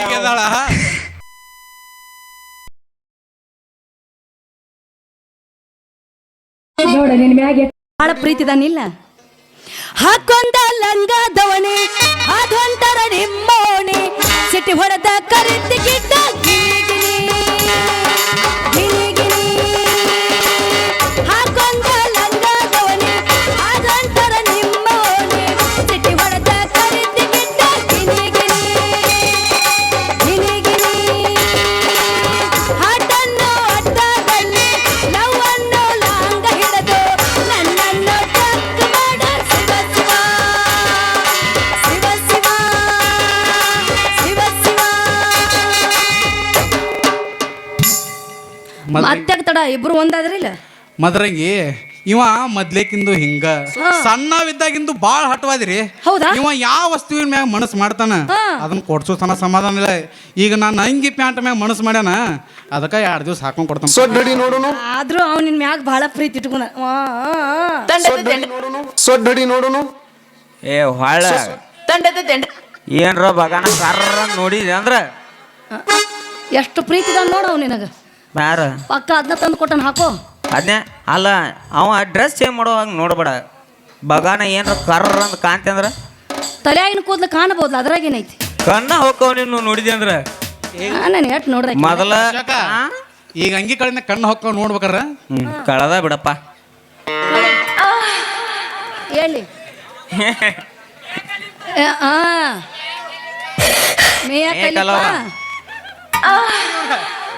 ಹಿಂಗೆದಾಳ ನೋಡ ನಿನ್ ಮ್ಯಾಗೆ ಭಾಳ ಪ್ರೀತಿದಾನಿಲ್ಲ. ಹಾಕೊಂಡ ಲಂಗದವಣೆ ಅದೊಂಥರ ನಿಮ್ಮೋಣೆ ಸಿಟಿ ಹೊಡೆದ ಕರಿತಿ ಗಿಡ್ಡ ಹಾಕೊಂಡ ಲಂಗದವಣೆ ಅದೊಂಥರ ನಿಮ್ಮೋಣೆ ಸಿಟಿ ಹೊಡೆದ ಕರಿತಿ ಗಿಡ್ಡ ಹಾಟನ್ನು ಅಡ್ಡದಲ್ಲಿ ಲವ್ವನ್ನು ಲಾಂಗ ಹಿಡಿದು ನನ್ನನ್ನು ಟಕ್ ಮಾಡ ಶಿವ ಶಿವ ಶಿವ ಶಿವ ಶಿವ ಶಿವ. ಮತ್ತೆ ತಡ ಇಬ್ರು ಒಂದಾದ್ರಿಲ್ಲ ಮದ್ರಂಗಿ ಇವ ಮೊದ್ಲೇಕಿಂದು ಹಿಂಗ ಸಣ್ಣವಿದ್ದಾಗಿಂದು ಬಾಳ ಹಠವಾದಿರಿ. ಹೌದಾ? ಇವ ಯಾವ ವಸ್ತುವಿನ ಮ್ಯಾಗ ಮನಸ್ಸು ಮಾಡ್ತಾನ ಅದನ್ನ ಕೊಡ್ಸೋ ತನ ಸಮಾಧಾನ ಇಲ್ಲ. ಈಗ ನಾನು ಅಂಗಿ ಪ್ಯಾಂಟ್ ಮ್ಯಾಗ ಮನಸ್ಸು ಮಾಡ್ಯಾನ ಅದಕ್ಕೆ 2 ದಿವಸ ಹಾಕೊಂಡ್ ಕೊಡ್ತಾನ. ಆದ್ರೂ ಅವ್ ನಿನ್ ಮ್ಯಾಗ ಬಹಳ ಪ್ರೀತಿ ಇಟ್ಕೊಂಡ. ಸೊಡ್ಡಡಿ ನೋಡುನು ಏ ಹೊಳ್ಳ ಏನ್ರ ಬಗಾನ ಕರ್ರ ನೋಡಿದೆ ಅಂದ್ರ ಎಷ್ಟು ಪ್ರೀತಿದ ನೋಡ ಅವ್ ನಿನಗ. ಯಾರ ಪಕ್ಕ ಅದನ್ನ ತಂದು ಕೊಟ್ಟನ ಹಾಕೋ. ಅದನ್ನೇ ಅಲ್ಲ ಅವ ಡ್ರೆಸ್ ಚೇಂಜ್ ಮಾಡೋ ಹಂಗೆ ನೋಡ್ಬೇಡ. ಬಗಾನ ಏನ್ರ ಕರ್ರ ಅಂತ ಕಾಂತಿ ಅಂದ್ರ ತಲೆಯಾಗಿನ ಕೂದ್ಲು ಕಾಣಬಹುದಲ್ಲ ಅದ್ರಾಗೇನೈತಿ. ಕಣ್ಣ ಹೋಗವ ನೀನು ನೋಡಿದೆ ಅಂದ್ರ ನಾನು ಎಷ್ಟು ನೋಡ್ರ ಮೊದಲ ಈಗ ಅಂಗಿ ಕಡೆಯಿಂದ ಕಣ್ಣು ಹೊಕ್ಕ ನೋಡ್ಬೇಕಾರ ಕಳದ ಬಿಡಪ್ಪ ಹೇಳಿ. ಮೇಯ ಕಲಿಪಾ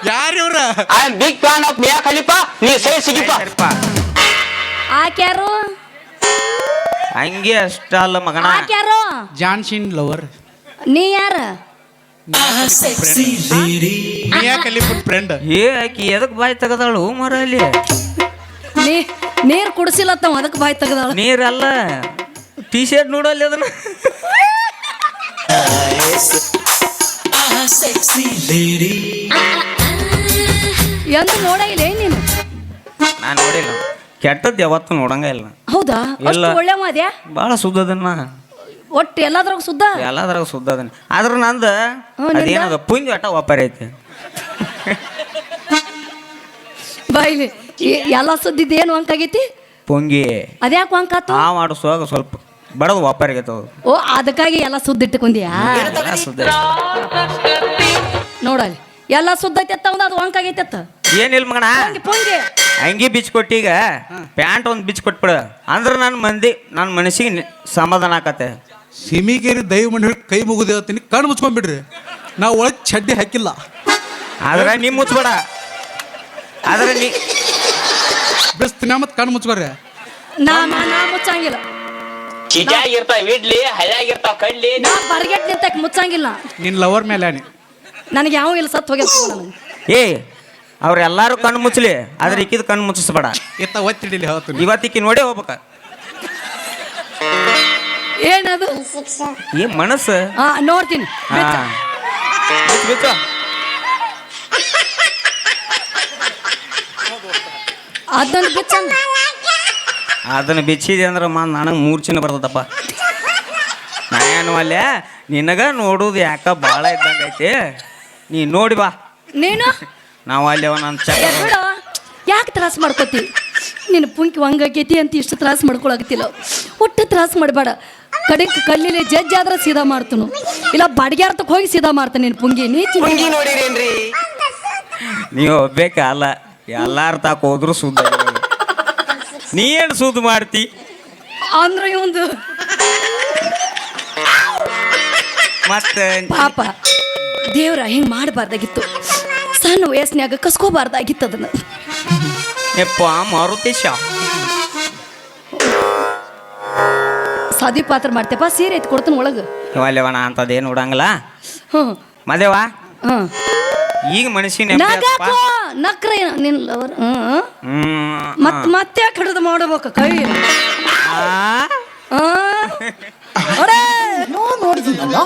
ಯಾರಿವ್ರ? I am big fan of Mia Khalifa. ನೀ ಸೇ ಸಿಗಿಪ್ಪ. ಆಕ್ಯಾರು ಹಂಗೆ ಅಷ್ಟ ಅಲ್ಲ ಮಗನ. ಆಕ್ಯಾರು ಜಾನ್ಸಿನ್ ಲವರ್ ನೀ ಯಾರ? Miya Khalifa friend. ಏ ಆಕಿ ಎದಕ್ ಬಾಯಿ ತೆಗದಾಳು ಮರ ಅಲ್ಲಿ? ನೀರ್ ಕುಡಿಸಿಲ್ಲತ್ತವ ಅದಕ್ಕೆ ಬಾಯಿ ತೆಗದಾಳ. ನೀರಲ್ಲ ಟಿ ಶರ್ಟ್ ನೋಡಲ್ಲಿ ಅದನ್ನ. ಎಂದು ನೋಡ ಇಲ್ಲ ನೀನು? ನಾನು ನೋಡಿಲ್ಲ. ಕೆಟ್ಟದ್ದು ಯಾವತ್ತು ನೋಡಂಗ ಇಲ್ಲ. ಹೌದಾ? ಇಲ್ಲ. ಒಳ್ಳೆ ಮಾದ್ಯಾ ಭಾಳ ಸುದ್ದ ಅದನ್ನ ಒಟ್ಟು ಎಲ್ಲಾದ್ರಾಗ ಸುದ್ದ ಎಲ್ಲದ್ರಾಗ ಸುದ್ದ ಅದನ್ನ. ಆದ್ರೆ ನಂದು ಅದೇನದ ಪುಂಜ್ ಅಟ್ಟ ಒಪ್ಪರ್ ಐತಿ. ಬಾಯಿಲಿ ಎಲ್ಲ ಸುದ್ದಿದ್ದು ಏನು ಅಂಕಾಗೈತಿ? ಪುಂಗಿ ಅದ್ಯಾಕೆ ಅಂಕಾತು? ಆ ಮಾಡು ಸೋಗ ಸ್ವಲ್ಪ ಬಡದು ಒಪ್ಪರಿಗೈತವ. ಓ ಅದಕ್ಕಾಗಿ ಎಲ್ಲ ಸುದ್ದಿಟ್ಟುಕೊಂಡ್ಯಾ? ಸುದ್ದ ನೋಡಲ್ಲಿ ಎಲ್ಲ ಸುದ್ದ ಐತೆ ಅದು ಅಂಕಾಗೈತೆ. ಏನಿಲ್ಲ ಮಗಣ, ಪುಂಗಿ ಅಂಗಿ ಬಿಚ್ಚಿ ಕೊಟ್ಟೀಗ ಪ್ಯಾಂಟ್ ಒಂದು ಬಿಚ್ಚಿ ಕೊಟ್ಬಿಡ ಅಂದ್ರೆ ನನ್ನ ಮನಸ್ಸಿಗೆ ಸಮಾಧಾನ ಆಕತ್ತೆ. ಸಿಮಿಗೇರಿ ದೈವ ಮಂಡಿ ಕೈ ಮುಗಿದು ಹೇಳ್ತೀನಿ, ಕಣ್ಣು ಮುಚ್ಕೊಂಡ್ಬಿಡ್ರಿ. ನಾವು ಒಳಗೆ ಚಡ್ಡಿ ಹಾಕಿಲ್ಲ. ಆದ್ರೆ ನೀ ಮುಚ್ಬೇಡ. ಆದ್ರೆ ನೀ ಬಿಸ್ತಿನ ಮತ್ತೆ ಕಣ್ಣು ಮುಚ್ಕೊಡ್ರಿ. ನಾ ಮುಚ್ಚಂಗಿಲ್ಲ. ಚಿಟಾಗಿರ್ತಾವ ಇಡ್ಲಿ, ಹಳ್ಯಾಗಿರ್ತಾವ ಕಡ್ಲಿ. ನಾ ಬರ್ಗೆಟ್ ನಿಂತ ಮುಚ್ಚಂಗಿಲ್ಲ. ನಿನ್ನ ಲವರ್ ಮೇಲೆ ನನಗೆ ಯಾವ ಇಲ್ಲ ಸತ್ತು ಹೋಗ್ಯ. ಏ ಅವ್ರೆಲ್ಲಾರು ಕಣ್ಣು ಮುಚ್ಚಲಿ, ಆದ್ರೆ ಇಕ್ಕಿದ ಕಣ್ಣು ಮುಚ್ಚಿಸ್ಬೇಡ. ಎತ್ತ ಒತ್ತಿಡಿಲಿ ಹೇಳ್ತೀನಿ. ಇವತ್ತಿಕ್ಕಿ ನೋಡೇ ಹೋಗ್ಬೇಕ. ಏನದು? ಏ ಮನಸ್ಸು ನೋಡ್ತೀನಿ. ಅದೊಂದು ಬಿಚ್ಚಂದ. ಅದನ್ನ ಬಿಚ್ಚಿದೆ ಅಂದ್ರೆ ನನಗೆ ಮೂರ್ಛಿನ ಬರ್ತದಪ್ಪ. ನಾನೇನು ಅಲ್ಲೇ ನಿನಗ ನೋಡುದು ಯಾಕ ಭಾಳ ಇದ್ದಂಗ ಐತಿ. ನೀ ನೋಡಿ ಬಾ. ನೀನು ನಾವು ಅಲ್ಲಿ ನನ್ನ ಚಕ ಬಿಡು. ಯಾಕೆ ತ್ರಾಸ ಮಾಡ್ಕೋತಿ? ನಿನ್ನ ಪುಂಕಿ ಹಂಗಾಗೈತಿ ಅಂತ ಇಷ್ಟು ತ್ರಾಸ ಮಾಡ್ಕೊಳಕತ್ತಿಲ್ಲ. ಒಟ್ಟು ತ್ರಾಸ ಮಾಡಬೇಡ. ಕಡೆಗೆ ಕಲ್ಲಿಲಿ ಜಡ್ಜ್ ಆದ್ರೆ ಸೀದಾ ಮಾಡ್ತನು, ಇಲ್ಲ ಬಡ್ಗ್ಯಾರ್ತಕ್ಕೆ ಹೋಗಿ ಸೀದಾ ಮಾಡ್ತಾನೆ ನಿನ್ನ ಪುಂಗಿ. ಪುಂಗಿ ನೋಡಿರೇನ್ರಿ? ನೀವು ಒಬ್ಬೇಕ ಅಲ್ಲ, ಎಲ್ಲಾರ ತಾಕ ಹೋದ್ರು ಸುದ್ದ. ನೀ ಏನು ಸುದ್ದ ಮಾಡ್ತಿ ಅಂದ್ರೆ ಇವಂದು ಮತ್ತೆ ಪಾಪ ದೇವ್ರ ಹಿಂಗೆ ಮಾಡಬಾರ್ದಾಗಿತ್ತು. ಸಣ್ಣ ವಯಸ್ಸಿನಾಗ ಕಸ್ಕೋಬಾರ್ದಾಗಿತ್ತು ಅದನ್ನ. ಯಪ್ಪ ಮಾರುತೇಶ ಸಾದಿ ಪಾತ್ರ ಮಾಡ್ತೇಪ. ಸೀರೆ ಐತಿ ಕೊಡ್ತಾನ ಒಳಗೆ. ಇವಲ್ಲವಣ ಅಂತದೇನು ನೋಡಂಗಿಲ್ಲ. ಹ್ಞೂ ಮದೇವಾ ಹಾಂ ಈಗ ಮನುಷ್ಯನ ನಕ್ರ ನಿನ್ ಲವರ್. ಮತ್ತೆ ಯಾಕೆ ಹಿಡಿದು ಮಾಡಬೇಕು ಕೈ? ನೋಡಿದ್ನಲ್ಲ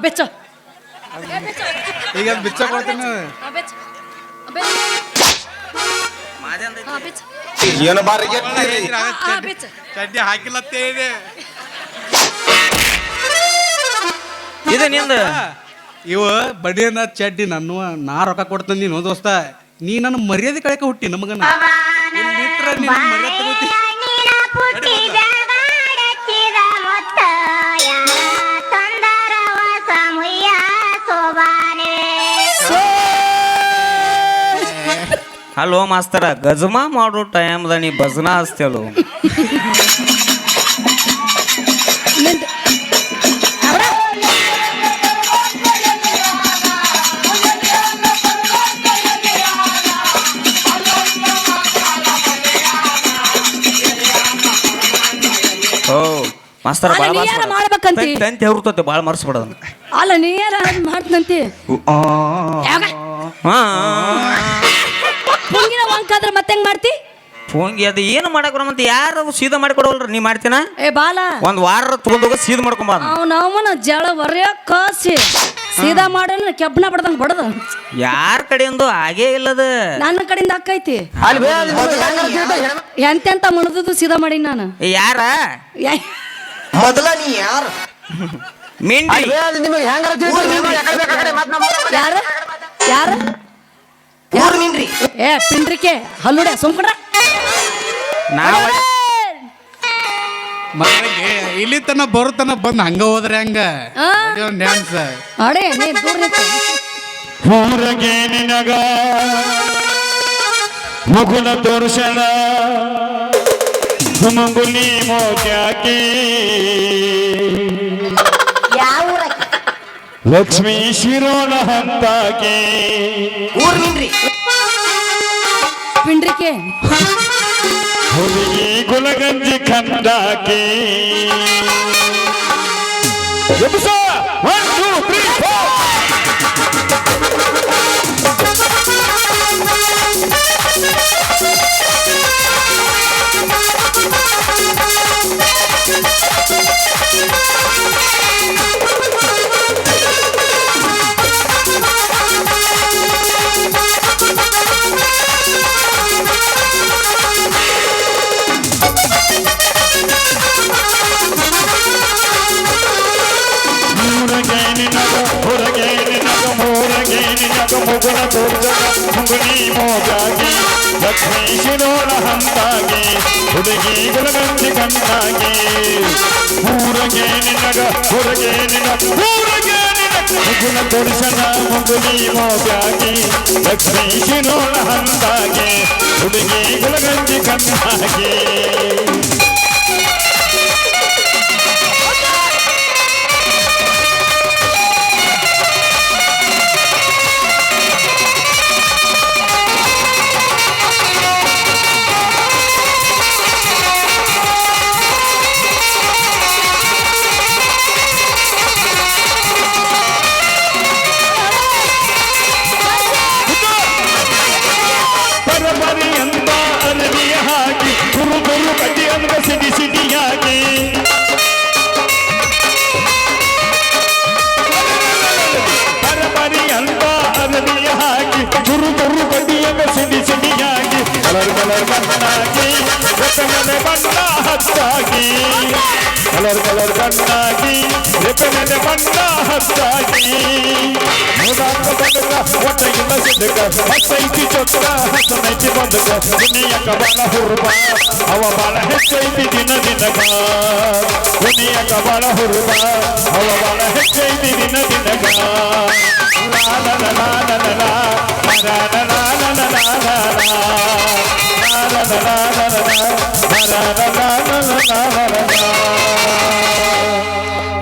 ಬೆಚ್ಚ ಈಗ ಬಿಚ್ಚ ಕೊಡ್ತೀನಿ. ಏನು ಬಾರಿಗೆ ಚಡ್ಡಿ ಹಾಕಿಲ್ಲತ್ತೇ ಇದೆ. ಇದು ನಿಂದ ಇವ ಬಡಿಯನ್ನ ಚಡ್ಡಿ ನನ್ನ ನಾ ರೊಕ್ಕ ಕೊಡ್ತಾನೆ ನೀನು ದೋಸ್ತ ನೀ ನನ್ನ ಮರ್ಯಾದೆ ಕಳಕ ಹುಟ್ಟಿ ನಮಗನ ಮಿತ್ರ ನಿನ್ನ ಮರ್ಯಾದೆ ತಗೋತಿ ಹಲೋ ಮಾಸ್ತರ ಗಜಮಾ ಮಾಡೋ ಟೈಮ್ದ ನೀ ಭಜನಾ ಹಚ್ತೇಳು ಓ ಮಾಸ್ತರ ಅಲ್ಲ, ನೀ ಯಾರ ಮಾಡ್ಬೇಕಂತಿ? ತಂತಿ ಹೆರುತತೆ ಭಾಳ ಮರ್ಸ್ಬಿಡೋದು ಅಲ್ಲ ನೀ ಯಾರ ಮಾಡ್ತಂತಿ ಪುಂಗಿನ ವಂಕಾದ್ರೆ ಮತ್ತೆ ಹೆಂಗ್ ಮಾಡ್ತಿ ಫೋನ್ಗೆ ಅದು ಏನು ಮಾಡಕ್ ಮತ್ತೆ ಯಾರು ಸೀದಾ ಮಾಡಿಕೊಡವಲ್ರಿ ನೀ ಮಾಡ್ತೀನ ಏ ಬಾಲ ಒಂದ್ ವಾರ ತಗೊಂಡೋಗ ಸೀದಾ ಮಾಡ್ಕೊಂಬ ಅವನ ಜಳ ಹೊರ್ಯ ಕಾಸಿ ಸೀದಾ ಮಾಡೋಣ ಕೆಬ್ಬನ ಬಡ್ದಂಗ್ ಬಡದ ಯಾರ ಕಡೆಯಿಂದ ಆಗೇ ಇಲ್ಲದ ನನ್ನ ಕಡೆಯಿಂದ ಅಕ್ಕೈತಿ ಎಂತೆಂತ ಮುಣದು ಸೀದಾ ಮಾಡಿ ನಾನು ಯಾರ ಯಾ- ಮೊದಲ ನೀ ಯಾರು ಮಿಂಡಿ ನಿಮಗೆ ಯಾರು ಯಾರು ಏ ಪಿಂಡ್ರಿಕೆ ಹಲ್ಲುಡೆ ಸುಮ್ಕೊಂಡ್ರ ನಾವ ಮಗಳಿಗೆ ಇಲ್ಲಿ ತನ ಬರುತ್ತನ ಬಂದ್ ಹಂಗ ಹೋದ್ರೆ ಹಂಗ ಆ? ಡ್ಯಾನ್ಸ್ ಅಡೆ ನೀ ದೂರ ನಿಂತು ಊರಗೆ ನಿನಗ ಮುಗುಲ ತೋರ್ಸಲ ಮಂಗುಲಿ ಮೋತ್ಯಾಕಿ ಲಕ್ಷ್ಮೀ ಶಿರೋಣ ಹಂತಾಕಿ ಪಿಂಡ್ರಿಕೆ ಹುಡುಗಿ ಗುಲಗಂಜಿ ಕಂದಾಕಿ ಎಬ್ಬಿಸ. 1 2 3 4 ಮೂರಗೆ ನಿನಗ ಹೊರಗೆ ನಿನಗ ಮೂರಗೆ ನಿನಗ ಮುಗುಲ ತೋರ್ಸಲ ಮುಂಗುಲಿ ಮೋಜಾಗಿ ಲಕ್ಷ್ಮೀ ಶಿರೋಣ ಹಂತಾಗಿ ಹುಡುಗಿ ಗುಲಗಂಜಿ ಕಂದಾಗಿ ಮೂರಗೆ ನಿನಗ ಹೊರಗೆ ನಿನಗ ಮೂರಗೆ ನಿನಗ ಮುಗುಲ ತೋರ್ಸಲ ಮುಂಗುಲಿ ಮೋಜಾಗಿ ಲಕ್ಷ್ಮೀ ಶಿರೋಣ ಹಂತಾಗಿ ಹುಡುಗಿ ಗುಲಗಂಜಿ ಕಂದಾಗಿ ಬರಬರಿ ಅಂತ ಅರವಿಯ ಹಾಕಿ ಗುರು ಗುರು ಕಟಿ ಅಂದ ಸಿಡಿ ಸಿಡಿಯಾಗಿ ಬರಬರಿ ಅಂತ ಅರವಿಯ ಹಾಕಿ ಗುರು ಗುರು ಕಟಿ ಅಂದ ಸಿಡಿ ಸಿಡಿಯಾಗಿ ಕಲರ್ ಕಲರ್ ಬಣ್ಣಾಗಿ ರೆಪ್ಪೆನೆ ಬಣ್ಣ ಹತ್ತಾಗಿ ಕಲರ್ ಕಲರ್ ಬಣ್ಣಾಗಿ ರೆಪ್ಪೆನೆ ಬಣ್ಣ ಹತ್ತಾಗಿ ನೋಡಾಕ ಬಡಕ ಒಟ್ಟಗಿಲ್ಲ ಸಿದ್ದಕ ಹತ್ತೈತಿ ಚೊಕ್ಕ ಹತ್ತನೈತಿ ಬದುಕ ದುನಿಯಕ ಬಾಳ ಹುರುಬ ಅವ ಬಾಳ ಹೆಚ್ಚೈತಿ ದಿನ ದಿನಕ ದುನಿಯಕ ಬಾಳ ಹುರುಬ ಅವ ಬಾಳ ಹೆಚ್ಚೈತಿ ದಿನ ದಿನಕ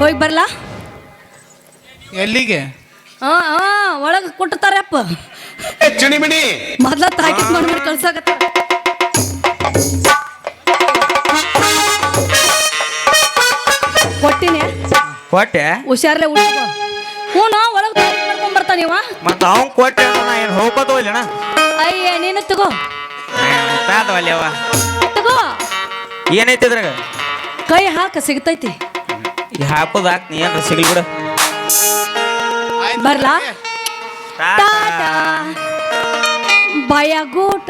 ಹೋಗಿ ಬರ್ಲಾ ಎಲ್ಲಿಗೆ ಒಳಗೆ ಕೊಟ್ಟಿರ್ತಾರಪ್ಪ ಚಿಣಿಮಿಣಿ ಮೊದ್ಲ ತಾಕೀತ್ ಮಾಡ್ಬಿಟ್ಟು ಕಳ್ಸಾಕತ್ತ ಕೊಟ್ಟಿನಿ ಕೊಟ್ಟೆ ಹುಷಾರ್ಲೆ ಉಳ್ಕೊ ಹ್ಞೂ ಒಳಗೆ ಮಾಡ್ಕೊಂಡ್ ಬರ್ತಾನ ನೀವ ಮತ್ತ ಅವ್ನ್ ಕೊಟ್ಟೆ ನಾ ಏನು ಹೋಗ್ಕೋತೋ ಇಲ್ಲಣ್ಣ ಅಯ್ಯ ನೀನು ತಗೋ ಅಲ್ಲಿ ಅವ ತಗೋ ಏನೈತಿ ಇದ್ರಾಗ ಕೈ ಹಾಕ ಸಿಗ್ತೈತಿ ಈ ಹಾಕೋದು ಹಾಕ್ ನೀ ಏನ್ರ ಸಿಗ್ಲಿ ಬಿಡು ಬರ್ಲಾ ಟಾಟಾ. ಟಾಟಾ ಬಾಯ ಗೂಟ